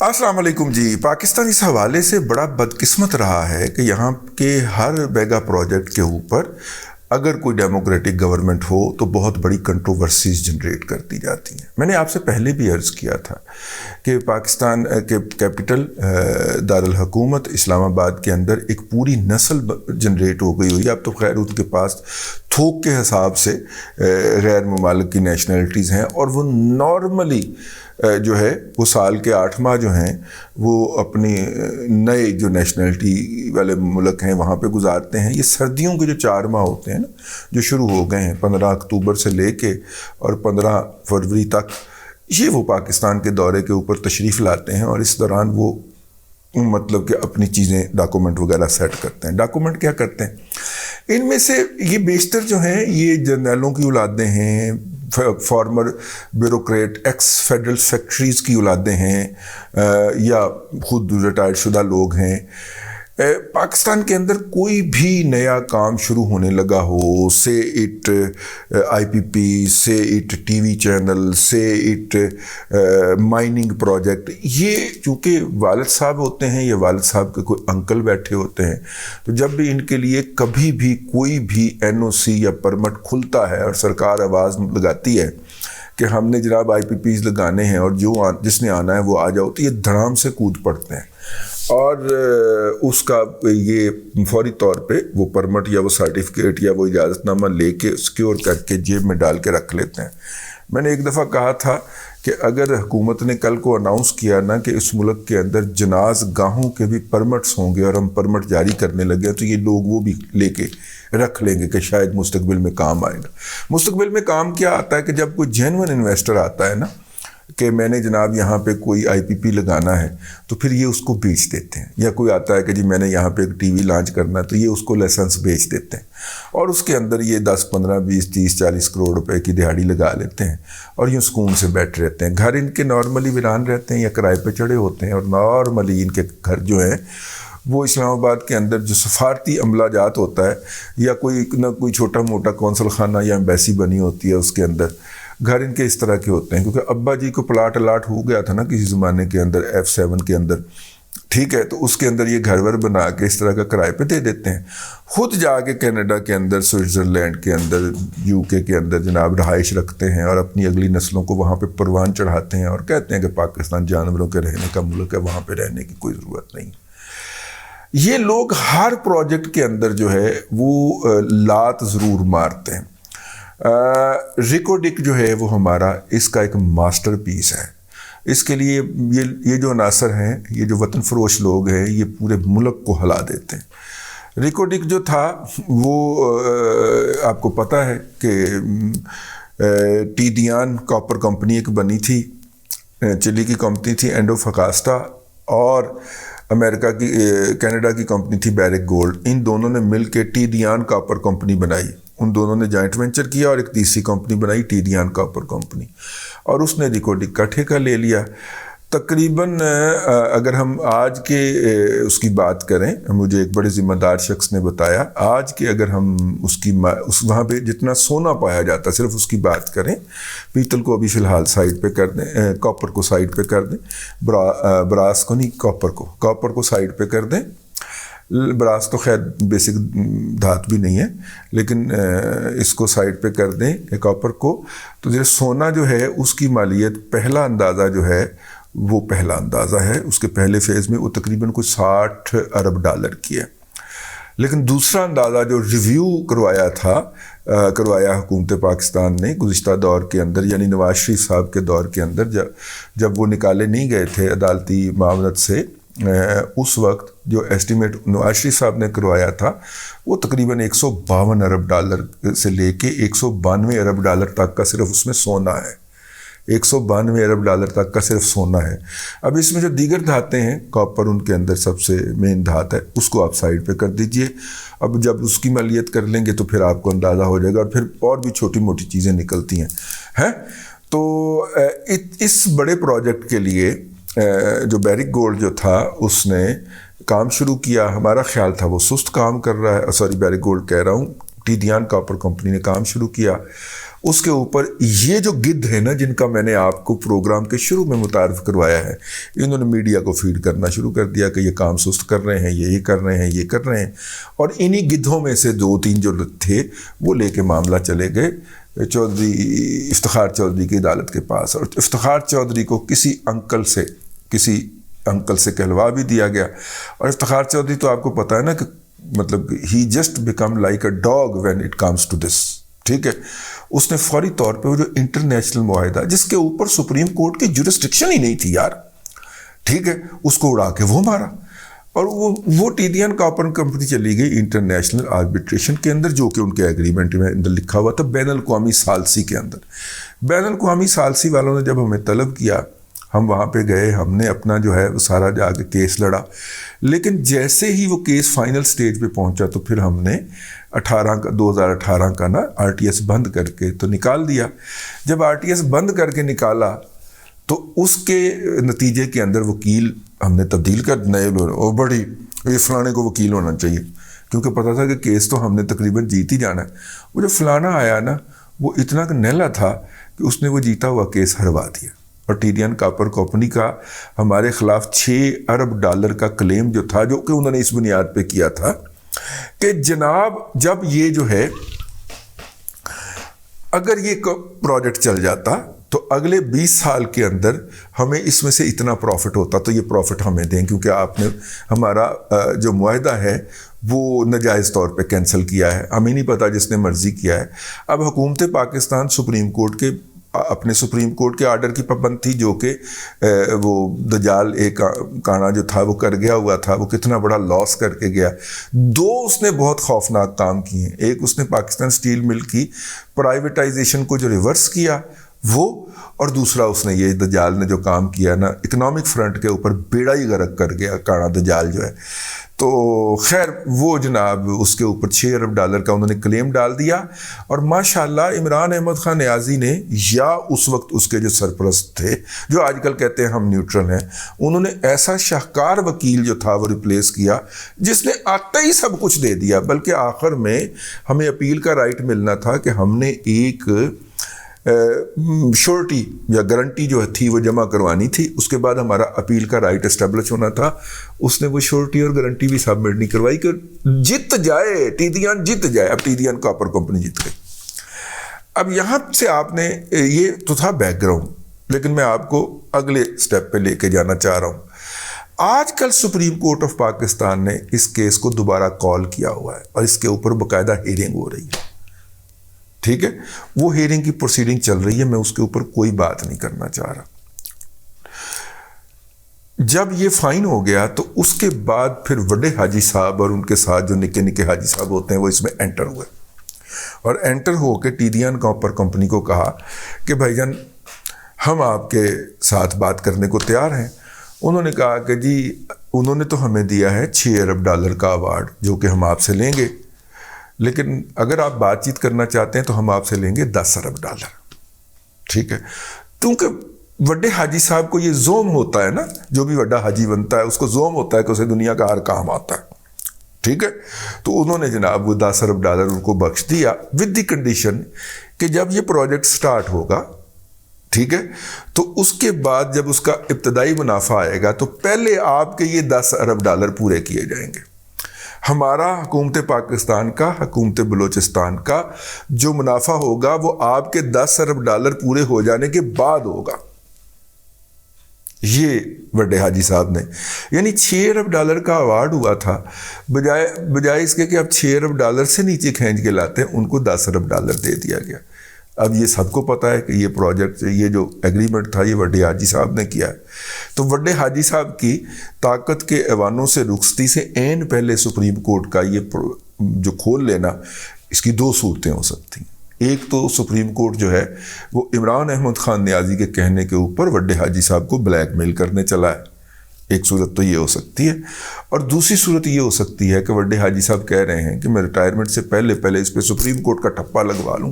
السلام علیکم جی. پاکستان اس حوالے سے بڑا بدقسمت رہا ہے کہ یہاں کے ہر میگا پروجیکٹ کے اوپر اگر کوئی ڈیموکریٹک گورنمنٹ ہو تو بہت بڑی کنٹروورسیز جنریٹ کرتی جاتی ہیں. میں نے آپ سے پہلے بھی عرض کیا تھا کہ پاکستان کے کیپٹل دارالحکومت اسلام آباد کے اندر ایک پوری نسل جنریٹ ہو گئی ہوئی ہے. اب تو خیر ان کے پاس تھوک کے حساب سے غیر ممالک کی نیشنلٹیز ہیں اور وہ نارملی جو ہے وہ سال کے 8 ماہ جو ہیں وہ اپنی نئے جو نیشنلٹی والے ملک ہیں وہاں پہ گزارتے ہیں. یہ سردیوں کے جو 4 ماہ ہوتے ہیں نا جو شروع ہو گئے ہیں 15 اکتوبر سے لے کے اور 15 فروری تک، یہ وہ پاکستان کے دورے کے اوپر تشریف لاتے ہیں اور اس دوران وہ مطلب کہ اپنی چیزیں ڈاکومنٹ وغیرہ سیٹ کرتے ہیں. ڈاکومنٹ کیا کرتے ہیں؟ ان میں سے یہ بیشتر جو ہیں یہ جرنیلوں کی اولادیں ہیں، former bureaucrat ex federal secretaries کی اولادیں ہیں یا خود ریٹائرڈ شدہ لوگ ہیں. پاکستان کے اندر کوئی بھی نیا کام شروع ہونے لگا ہو، سے اٹ آئی پی پی، سے اٹ ٹی وی چینل، سے اٹ مائننگ پروجیکٹ، یہ چونکہ والد صاحب ہوتے ہیں یا والد صاحب کے کوئی انکل بیٹھے ہوتے ہیں تو جب بھی ان کے لیے کبھی بھی کوئی بھی این او سی یا پرمٹ کھلتا ہے اور سرکار آواز لگاتی ہے کہ ہم نے جناب آئی پی پیز لگانے ہیں اور جس نے آنا ہے وہ آ جاؤ، تو یہ دھڑام سے کود پڑتے ہیں اور اس کا یہ فوری طور پہ وہ پرمٹ یا وہ سرٹیفکیٹ یا وہ اجازت نامہ لے کے سکیور کر کے جیب میں ڈال کے رکھ لیتے ہیں. میں نے ایک دفعہ کہا تھا کہ اگر حکومت نے کل کو اناؤنس کیا نا کہ اس ملک کے اندر جناز گاہوں کے بھی پرمٹس ہوں گے اور ہم پرمٹ جاری کرنے لگے تو یہ لوگ وہ بھی لے کے رکھ لیں گے کہ شاید مستقبل میں کام آئے گا. مستقبل میں کام کیا آتا ہے کہ جب کوئی جینون انویسٹر آتا ہے نا کہ میں نے جناب یہاں پہ کوئی آئی پی پی لگانا ہے تو پھر یہ اس کو بیچ دیتے ہیں. یا کوئی آتا ہے کہ جی میں نے یہاں پہ ایک ٹی وی لانچ کرنا ہے تو یہ اس کو لائسنس بیچ دیتے ہیں اور اس کے اندر یہ 10 15 20 30 40 کروڑ روپے کی دہاڑی لگا لیتے ہیں اور یوں سکون سے بیٹھے رہتے ہیں. گھر ان کے نارملی ویران رہتے ہیں یا کرائے پہ چڑھے ہوتے ہیں اور نارملی ان کے گھر جو ہیں وہ اسلام آباد کے اندر جو سفارتی عملہ جات ہوتا ہے یا کوئی نہ کوئی چھوٹا موٹا کونسل خانہ یا ایمبیسی بنی ہوتی ہے اس کے اندر گھر ان کے اس طرح کے ہوتے ہیں. کیونکہ ابا جی کو پلاٹ الاٹ ہو گیا تھا نا کسی زمانے کے اندر F7 کے اندر، ٹھیک ہے، تو اس کے اندر یہ گھر ور بنا کے اس طرح کا کرائے پہ دے دیتے ہیں. خود جا کے کینیڈا کے اندر، سوئٹزرلینڈ کے اندر، UK کے اندر جناب رہائش رکھتے ہیں اور اپنی اگلی نسلوں کو وہاں پہ پروان چڑھاتے ہیں اور کہتے ہیں کہ پاکستان جانوروں کے رہنے کا ملک ہے، وہاں پہ رہنے کی کوئی ضرورت نہیں. یہ لوگ ہر پروجیکٹ کے اندر جو ہے وہ لات ضرور مارتے ہیں. ریکوڈک جو ہے وہ ہمارا اس کا ایک ماسٹر پیس ہے. اس کے لیے یہ جو عناصر ہیں، یہ جو وطن فروش لوگ ہیں، یہ پورے ملک کو ہلا دیتے ہیں. ریکوڈک جو تھا وہ آپ کو پتہ ہے کہ ٹی دیان کاپر کمپنی ایک بنی تھی، چلی کی کمپنی تھی اینڈوفکاسٹا، اور امریکہ کی کینیڈا کی کمپنی تھی بیرک گولڈ. ان دونوں نے مل کے ٹی دیان کاپر کمپنی بنائی. ان دونوں نے جوائنٹ وینچر کیا اور ایک تیسری کمپنی بنائی ٹی دیان کاپر کمپنی، اور اس نے ریکوڈک کا ٹھیکہ لے لیا. تقریباً اگر ہم آج کے اس کی بات کریں، مجھے ایک بڑے ذمہ دار شخص نے بتایا، آج کے اگر ہم وہاں پہ جتنا سونا پایا جاتا صرف اس کی بات کریں، پیتل کو ابھی فی الحال سائڈ پہ کر دیں، کاپر کو سائڈ پہ کر دیں، براس کو نہیں، کاپر کو سائڈ پہ کر دیں. براس تو خیر بیسک دھات بھی نہیں ہے لیکن اس کو سائڈ پہ کر دیں کاپر کو، تو جو سونا جو ہے اس کی مالیت پہلا اندازہ جو ہے وہ پہلا اندازہ ہے اس کے پہلے فیز میں وہ تقریباً کوئی $60 ارب کی ہے. لیکن دوسرا اندازہ جو ریویو کروایا حکومت پاکستان نے گزشتہ دور کے اندر، یعنی نواز شریف صاحب کے دور کے اندر جب وہ نکالے نہیں گئے تھے عدالتی معاونت سے، اس وقت جو ایسٹیمیٹ نواز شریف صاحب نے کروایا تھا وہ تقریباً $152 ارب سے لے کے $192 ارب تک کا صرف اس میں سونا ہے. $192 ارب تک کا صرف سونا ہے. اب اس میں جو دیگر دھاتیں ہیں، کاپر ان کے اندر سب سے مین دھات ہے، اس کو آپ سائڈ پہ کر دیجئے. اب جب اس کی مالیت کر لیں گے تو پھر آپ کو اندازہ ہو جائے گا، اور پھر اور بھی چھوٹی موٹی چیزیں نکلتی ہیں. تو اس بڑے پروجیکٹ کے لیے جو بیرک گولڈ جو تھا اس نے کام شروع کیا. ہمارا خیال تھا وہ سست کام کر رہا ہے، بیرک گولڈ کہہ رہا ہوں، ٹیدیان کاپر کمپنی نے کام شروع کیا. اس کے اوپر یہ جو گدھ ہے نا جن کا میں نے آپ کو پروگرام کے شروع میں متعارف کروایا ہے, انہوں نے میڈیا کو فیڈ کرنا شروع کر دیا کہ یہ کام سست کر رہے ہیں, یہ کر رہے ہیں, یہ کر رہے ہیں. اور انہی گدھوں میں سے 2-3 جو تھے وہ لے کے معاملہ چلے گئے چودھری افتخار چودھری کی عدالت کے پاس, اور افتخار چودھری کو کسی انکل سے کہلوا بھی دیا گیا. اور افتخار چودھری تو آپ کو پتہ ہے نا کہ مطلب ہی just become like a dog when it comes to this. ٹھیک ہے, اس نے فوری طور پہ وہ جو انٹرنیشنل معاہدہ جس کے اوپر سپریم کورٹ کی جورسڈکشن ہی نہیں تھی یار, ٹھیک ہے, اس کو اڑا کے وہ مارا. اور وہ ٹیدیان کاپر کمپنی چلی گئی انٹرنیشنل آربیٹریشن کے اندر, جو کہ ان کے ایگریمنٹ میں اندر لکھا ہوا تھا بین الاقوامی ثالثی کے اندر. بین الاقوامی ثالثی والوں نے جب ہمیں طلب کیا, ہم وہاں پہ گئے, ہم نے اپنا جو ہے وہ سارا جا کے کیس لڑا. لیکن جیسے ہی وہ کیس فائنل سٹیج پہ پہنچا تو پھر ہم نے 2018 کا نا RTS بند کر کے تو نکال دیا. جب RTS بند کر کے نکالا تو اس کے نتیجے کے اندر وکیل ہم نے تبدیل کر نئے اور بڑی یہ فلانے کو وکیل ہونا چاہیے, کیونکہ پتہ تھا کہ کیس تو ہم نے تقریباً جیت ہی جانا ہے. وہ جو فلانا آیا نا وہ اتنا نیلا تھا کہ اس نے وہ جیتا ہوا کیس ہروا دیا. اور ٹیدیان کاپر کمپنی کا ہمارے خلاف $6 ارب کا کلیم جو تھا, جو کہ انہوں نے اس بنیاد پہ کیا تھا کہ جناب جب یہ جو ہے اگر یہ پروجیکٹ چل جاتا تو اگلے 20 سال کے اندر ہمیں اس میں سے اتنا پروفٹ ہوتا, تو یہ پروفٹ ہمیں دیں, کیونکہ آپ نے ہمارا جو معاہدہ ہے وہ ناجائز طور پہ کینسل کیا ہے, ہمیں نہیں پتا جس نے مرضی کیا ہے. اب حکومت پاکستان اپنے سپریم کورٹ کے آرڈر کی پابند تھی, جو کہ وہ دجال ایک کانا جو تھا وہ کر گیا ہوا تھا, وہ کتنا بڑا لاس کر کے گیا. 2 اس نے بہت خوفناک کام کیے ہیں. ایک اس نے پاکستان سٹیل مل کی پرائیویٹائزیشن کو جو ریورس کیا وہ, اور دوسرا اس نے یہ دجال نے جو کام کیا نا اکنامک فرنٹ کے اوپر بیڑا ہی غرق کر گیا کانا دجال جو ہے. تو خیر وہ جناب اس کے اوپر $6 ارب کا انہوں نے کلیم ڈال دیا. اور ماشاءاللہ عمران احمد خان نیازی نے, یا اس وقت اس کے جو سرپرست تھے جو آج کل کہتے ہیں ہم نیوٹرل ہیں, انہوں نے ایسا شاہکار وکیل جو تھا وہ ریپلیس کیا جس نے آتے ہی سب کچھ دے دیا. بلکہ آخر میں ہمیں اپیل کا رائٹ ملنا تھا کہ ہم نے ایک شورٹی یا گارنٹی جو تھی وہ جمع کروانی تھی, اس کے بعد ہمارا اپیل کا رائٹ اسٹیبلش ہونا تھا. اس نے وہ شورٹی اور گارنٹی بھی سبمٹ نہیں کروائی کہ جت جائے ٹیدیان, جت جائے. اب ٹیدیان کاپر کمپنی جیت گئی. اب یہاں سے آپ نے یہ تو تھا بیک گراؤنڈ, لیکن میں آپ کو اگلے سٹیپ پہ لے کے جانا چاہ رہا ہوں. آج کل سپریم کورٹ آف پاکستان نے اس کیس کو دوبارہ کال کیا ہوا ہے اور اس کے اوپر باقاعدہ ہیئرنگ ہو رہی ہے. ٹھیک ہے, وہ ہیئرنگ کی پروسیڈنگ چل رہی ہے, میں اس کے اوپر کوئی بات نہیں کرنا چاہ رہا. جب یہ فائن ہو گیا تو اس کے بعد پھر بڑے حاجی صاحب اور ان کے ساتھ جو نکے نکے حاجی صاحب ہوتے ہیں وہ اس میں انٹر ہوئے, اور انٹر ہو کے ٹیدیان کاپر کمپنی کو کہا کہ بھائی جان ہم آپ کے ساتھ بات کرنے کو تیار ہیں. انہوں نے کہا کہ جی انہوں نے تو ہمیں دیا ہے $6 ارب کا ایوارڈ جو کہ ہم آپ سے لیں گے, لیکن اگر آپ بات چیت کرنا چاہتے ہیں تو ہم آپ سے لیں گے $10 ارب. ٹھیک ہے, کیونکہ وڈے حاجی صاحب کو یہ زوم ہوتا ہے نا, جو بھی وڈا حاجی بنتا ہے اس کو زوم ہوتا ہے کہ اسے دنیا کا ہر کام آتا ہے. ٹھیک ہے, تو انہوں نے جناب وہ $10 ارب ان کو بخش دیا ود دی کنڈیشن کہ جب یہ پروجیکٹ سٹارٹ ہوگا, ٹھیک ہے, تو اس کے بعد جب اس کا ابتدائی منافع آئے گا تو پہلے آپ کے یہ $10 ارب پورے کیے جائیں گے. ہمارا حکومت پاکستان کا, حکومت بلوچستان کا جو منافع ہوگا وہ آپ کے $10 ارب پورے ہو جانے کے بعد ہوگا. یہ بڑے حاجی صاحب نے, یعنی $6 ارب کا ایوارڈ ہوا تھا, بجائے اس کے کہ اب $6 ارب سے نیچے کھینچ کے لاتے ہیں, ان کو $10 ارب دے دیا گیا. اب یہ سب کو پتہ ہے کہ یہ پروجیکٹ, یہ جو ایگریمنٹ تھا یہ وڈے حاجی صاحب نے کیا ہے. تو وڈے حاجی صاحب کی طاقت کے ایوانوں سے رخصتی سے عین پہلے سپریم کورٹ کا یہ جو کھول لینا, اس کی 2 صورتیں ہو سکتی ہیں. ایک تو سپریم کورٹ جو ہے وہ عمران احمد خان نیازی کے کہنے کے اوپر وڈے حاجی صاحب کو بلیک میل کرنے چلا ہے, ایک صورت تو یہ ہو سکتی ہے. اور دوسری صورت یہ ہو سکتی ہے کہ وڈے حاجی صاحب کہہ رہے ہیں کہ میں ریٹائرمنٹ سے پہلے اس پہ سپریم کورٹ کا ٹھپا لگوا لوں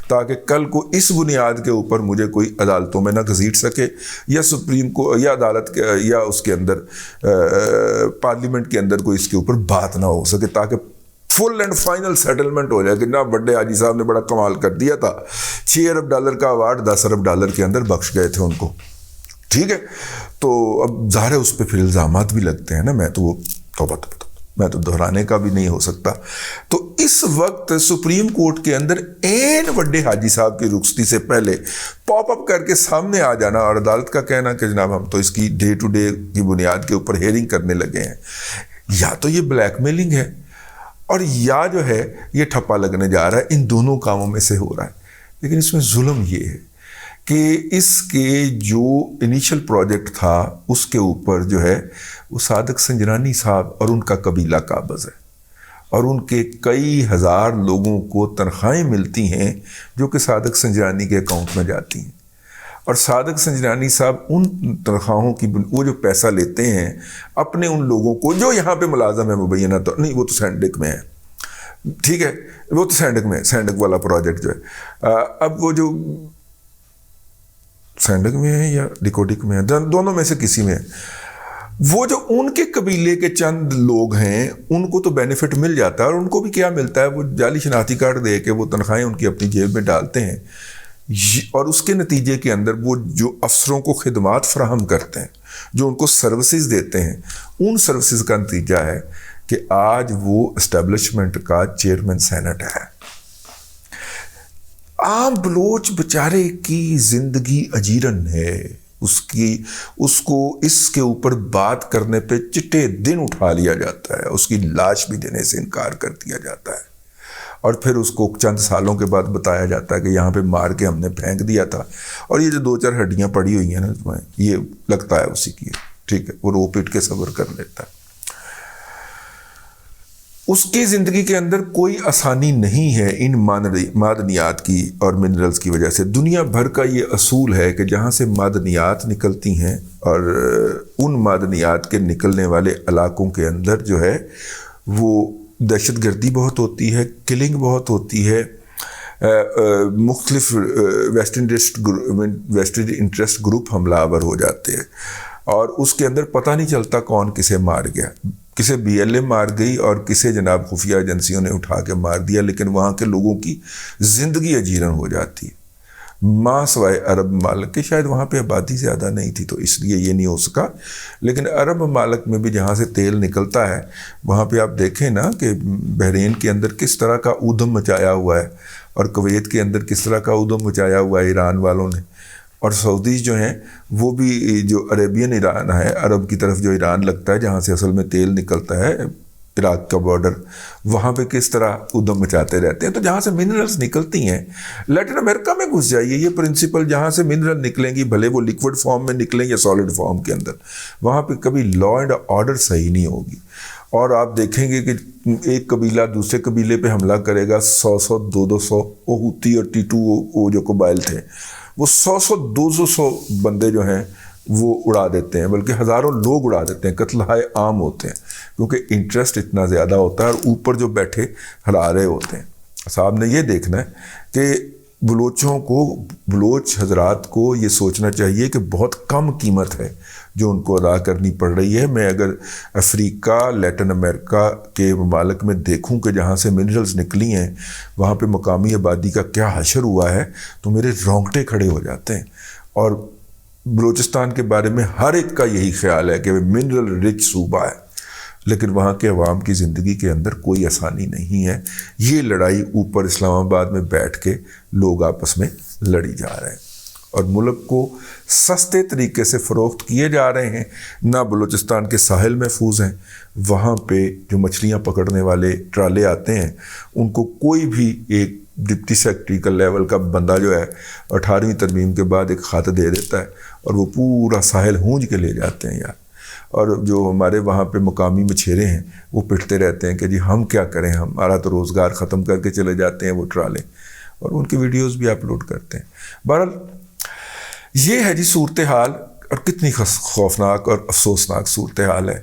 تاکہ کل کو اس بنیاد کے اوپر مجھے کوئی عدالتوں میں نہ گھسیٹ سکے, یا سپریم کو یا عدالت کے یا اس کے اندر پارلیمنٹ کے اندر کوئی اس کے اوپر بات نہ ہو سکے, تاکہ فل اینڈ فائنل سیٹلمنٹ ہو جائے کہ نہ بڑے حاجی صاحب نے بڑا کمال کر دیا تھا، $6 ارب کا ایوارڈ $10 ارب کے اندر بخش گئے تھے ان کو، ٹھیک ہے. تو اب ظاہر ہے اس پہ پھر الزامات بھی لگتے ہیں نا، میں تو میں تو دہرانے کا بھی نہیں ہو سکتا. تو اس وقت سپریم کورٹ کے اندر این بڑے حاجی صاحب کی رخصتی سے پہلے پاپ اپ کر کے سامنے آ جانا اور عدالت کا کہنا کہ جناب ہم تو اس کی ڈے ٹو ڈے کی بنیاد کے اوپر ہیئرنگ کرنے لگے ہیں، یا تو یہ بلیک میلنگ ہے اور یا جو ہے یہ ٹھپا لگنے جا رہا ہے. ان دونوں کاموں میں سے ہو رہا ہے. لیکن اس میں ظلم یہ ہے کہ اس کے جو انیشل پروجیکٹ تھا اس کے اوپر جو ہے وہ صادق سنجرانی صاحب اور ان کا قبیلہ قابض ہے، اور ان کے کئی ہزار لوگوں کو تنخواہیں ملتی ہیں جو کہ صادق سنجرانی کے اکاؤنٹ میں جاتی ہیں. اور صادق سنجرانی صاحب ان تنخواہوں کی وہ جو پیسہ لیتے ہیں اپنے ان لوگوں کو جو یہاں پہ ملازم ہے مبینہ تو نہیں، وہ تو سینڈک میں ہے، ٹھیک ہے، وہ تو سینڈک میں ہے، سینڈک والا پروجیکٹ جو ہے. اب وہ جو سینڈک میں ہے یا ڈیکوڈک میں ہے، دونوں میں سے کسی میں ہے، وہ جو ان کے قبیلے کے چند لوگ ہیں ان کو تو بینیفٹ مل جاتا ہے. اور ان کو بھی کیا ملتا ہے، وہ جعلی شناختی کارڈ دے کے وہ تنخواہیں ان کی اپنی جیب میں ڈالتے ہیں، اور اس کے نتیجے کے اندر وہ جو افسروں کو خدمات فراہم کرتے ہیں، جو ان کو سروسز دیتے ہیں، ان سروسز کا نتیجہ ہے کہ آج وہ اسٹیبلشمنٹ کا چیئرمین سینٹ ہے. عام بلوچ بیچارے کی زندگی اجیرن ہے، اس کو اس کے اوپر بات کرنے پہ چٹے دن اٹھا لیا جاتا ہے، اس کی لاش بھی دینے سے انکار کر دیا جاتا ہے، اور پھر اس کو چند سالوں کے بعد بتایا جاتا ہے کہ یہاں پہ مار کے ہم نے پھینک دیا تھا، اور یہ جو 2-4 ہڈیاں پڑی ہوئی ہیں نا یہ لگتا ہے اسی کی، ٹھیک ہے، وہ رو پیٹ کے صبر کر لیتا ہے. اس کی زندگی کے اندر کوئی آسانی نہیں ہے ان معدنیات کی اور منرلز کی وجہ سے. دنیا بھر کا یہ اصول ہے کہ جہاں سے معدنیات نکلتی ہیں اور ان معدنیات کے نکلنے والے علاقوں کے اندر جو ہے وہ دہشت گردی بہت ہوتی ہے، کلنگ بہت ہوتی ہے، مختلف ویسٹڈ انٹرسٹ گروپ حملہ آور ہو جاتے ہیں، اور اس کے اندر پتہ نہیں چلتا کون کسے مار گیا، کسے BLA مار گئی اور کسے جناب خفیہ ایجنسیوں نے اٹھا کے مار دیا، لیکن وہاں کے لوگوں کی زندگی اجیرن ہو جاتی ہے. ماں سوائے عرب ممالک کے شاید وہاں پہ آبادی زیادہ نہیں تھی تو اس لیے یہ نہیں ہو سکا، لیکن عرب ممالک میں بھی جہاں سے تیل نکلتا ہے وہاں پہ آپ دیکھیں نا کہ بحرین کے اندر کس طرح کا اودم مچایا ہوا ہے، اور کویت کے اندر کس طرح کا اودم مچایا ہوا ہے ایران والوں نے، اور سعودیز جو ہیں وہ بھی جو عربین ایران ہے، عرب کی طرف جو ایران لگتا ہے جہاں سے اصل میں تیل نکلتا ہے، عراق کا بارڈر، وہاں پہ کس طرح ادھم مچاتے رہتے ہیں. تو جہاں سے منرلز نکلتی ہیں، لیٹن امریکہ میں گھس جائیے، یہ پرنسپل جہاں سے منرل نکلیں گی بھلے وہ لیکوڈ فارم میں نکلیں یا سالڈ فارم کے اندر، وہاں پہ کبھی لا اینڈ آرڈر صحیح نہیں ہوگی. اور آپ دیکھیں گے کہ ایک قبیلہ دوسرے قبیلے پہ حملہ کرے گا، 100 200 وہ ہوتی اور ٹیٹو وہ جو قبائل تھے وہ 100 200 بندے جو ہیں وہ اڑا دیتے ہیں، بلکہ ہزاروں لوگ اڑا دیتے ہیں، قتل ہائے عام ہوتے ہیں، کیونکہ انٹرسٹ اتنا زیادہ ہوتا ہے اور اوپر جو بیٹھے ہرا رہے ہوتے ہیں. صاحب نے یہ دیکھنا ہے کہ بلوچ حضرات کو یہ سوچنا چاہیے کہ بہت کم قیمت ہے جو ان کو ادا کرنی پڑ رہی ہے. میں اگر افریقہ، لیٹن امریکہ کے ممالک میں دیکھوں کہ جہاں سے منرلز نکلی ہیں وہاں پہ مقامی آبادی کا کیا حشر ہوا ہے تو میرے رونگٹے کھڑے ہو جاتے ہیں. اور بلوچستان کے بارے میں ہر ایک کا یہی خیال ہے کہ منرل رچ صوبہ ہے، لیکن وہاں کے عوام کی زندگی کے اندر کوئی آسانی نہیں ہے. یہ لڑائی اوپر اسلام آباد میں بیٹھ کے لوگ آپس میں لڑی جا رہے ہیں اور ملک کو سستے طریقے سے فروخت کیے جا رہے ہیں. نہ بلوچستان کے ساحل محفوظ ہیں، وہاں پہ جو مچھلیاں پکڑنے والے ٹرالے آتے ہیں ان کو کوئی بھی ایک ڈپٹی سیکرٹری کا لیول کا بندہ جو ہے 18ویں ترمیم کے بعد ایک خط دے دیتا ہے اور وہ پورا ساحل ہونج کے لے جاتے ہیں یار. اور جو ہمارے وہاں پہ مقامی مچھیرے ہیں وہ پٹتے رہتے ہیں کہ جی ہم کیا کریں، ہمارا تو روزگار ختم کر کے چلے جاتے ہیں وہ ٹرالے، اور ان کی ویڈیوز بھی اپلوڈ کرتے ہیں. بہرحال یہ ہے جی صورتحال، اور کتنی خوفناک اور افسوسناک صورتحال ہے.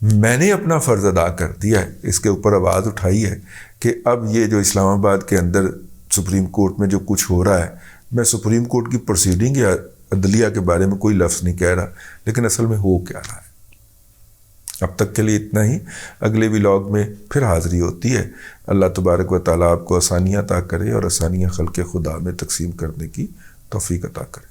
میں نے اپنا فرض ادا کر دیا ہے، اس کے اوپر آواز اٹھائی ہے کہ اب یہ جو اسلام آباد کے اندر سپریم کورٹ میں جو کچھ ہو رہا ہے، میں سپریم کورٹ کی پروسیڈنگ یا عدلیہ کے بارے میں کوئی لفظ نہیں کہہ رہا، لیکن اصل میں ہو کیا رہا ہے. اب تک کے لیے اتنا ہی. اگلے ولاگ میں پھر حاضری ہوتی ہے. اللہ تبارک و تعالیٰ آپ کو آسانیاں عطا کرے اور آسانیاں خلق خدا میں تقسیم کرنے کی توفیق عطا کرے.